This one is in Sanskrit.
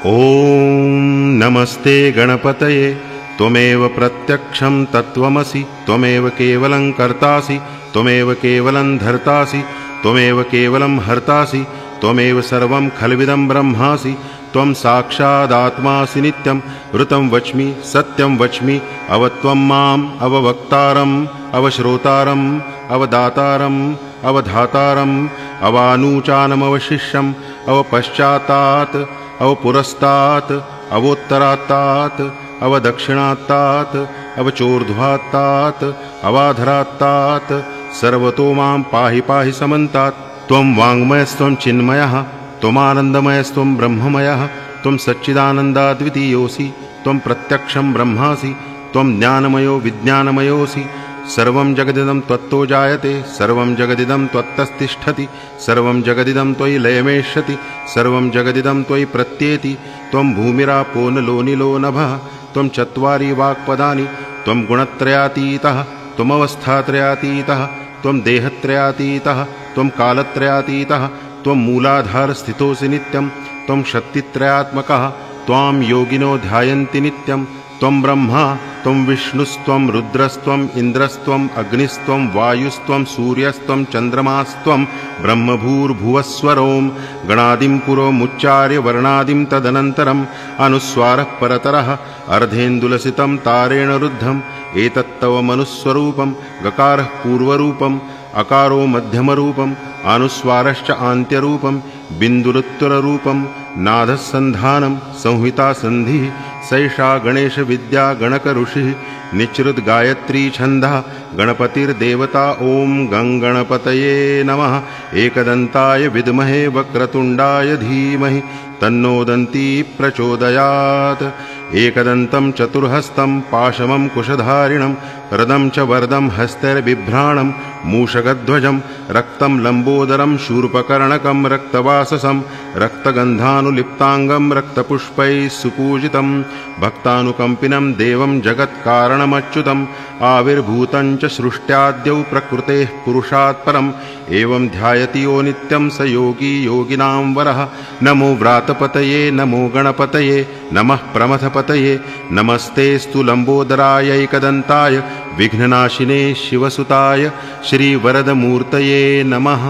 ॐ नमस्ते गणपतये त्वमेव प्रत्यक्षं तत्त्वमसि त्वमेव केवलं कर्तासि त्वमेव केवलं धर्तासि त्वमेव केवलं हर्तासि त्वमेव सर्वं खल्विदं ब्रह्मासि त्वं साक्षादात्मासि नित्यं ऋतं वच्मि सत्यं वच्मि अवत्वं माम् अववक्तारम् अवश्रोतारम् अवदातारम् अवधातारम् अवानूचानमवशिष्यम् अवपश्चातात् अवपुरस्तात् अवोत्तरात्तात् अवदक्षिणात्तात् अवचोर्ध्वात्तात् अवाधरात्तात् सर्वतो मां पाहि पाहि समन्तात्। त्वं वाङ्मयस्त्वं चिन्मयः त्वमानन्दमयस्त्वं ब्रह्ममयः त्वं सच्चिदानन्दाद्वितीयोऽसि त्वं प्रत्यक्षं ब्रह्मासि त्वं ज्ञानमयो विज्ञानमयोऽसि। सर्वं जगदिदं त्वत्तो जायते सर्वं जगदिदं त्वत्तस्तिष्ठति सर्वं जगदिदं त्वयि लयमेष्यति सर्वं जगदिदं त्वयि प्रत्येति। त्वं भूमिरापो नलो निलो नभः त्वं चत्वारि वाक्पदानि त्वं गुणत्रयातीतः त्वमवस्थात्रयातीतः त्वं देहत्रयातीतः त्वं कालत्रयातीतः त्वं मूलाधारस्थितोऽसि नित्यं त्वं शक्तित्रयात्मकः त्वां योगिनो ध्यायन्ति नित्यं। त्वं ब्रह्मा त्वं विष्णुस्त्वं रुद्रस्त्वम् इन्द्रस्त्वम् अग्निस्त्वं वायुस्त्वं सूर्यस्त्वं चन्द्रमास्त्वं ब्रह्मभूर्भुवस्वरों गणादिं पुरोमुच्चार्य वर्णादिं तदनन्तरम् अनुस्वारः परतरः अर्धेन्दुलसितं तारेण रुद्धम् एतत्तव मनुस्वरूपं गकारः पूर्वरूपम् अकारो मध्यमरूपम् अनुस्वारश्च आन्त्यरूपं बिन्दुरुत्तररूपं नादसन्धानं संहिता सन्धिः सैषा गणेश विद्या गणक ऋषिः निचृत गायत्री छन्दः गणपतिर्देवता। ॐ गणपतये नमः। एकदन्ताय विद्महे वक्रतुण्डाय धीमहि तन्नो दन्ती प्रचोदयात्। एकदन्तं चतुर्हस्तं पाशमं कुशधारिणं रदं च वरदं हस्तैर्बिभ्राणं मूषकध्वजं रक्तं लम्बोदरं शूर्पकर्णकं रक्तवाससं रक्तगन्धानुलिप्ताङ्गं रक्तपुष्पैः सुपूजितं भक्तानुकम्पिनं देवं जगत्कारणमच्युतम् आविर्भूतं च सृष्ट्याद्यौ प्रकृतेः पुरुषात् परम् एवं ध्यायति यो नित्यं स योगी योगिनां वरः। नमो व्रातपतये नमो गणपतये नमः प्रमथपतये नमस्तेस्तु लम्बोदराय एकदन्ताय विघ्ननाशिने शिवसुताय श्रीवरदमूर्तये नमः।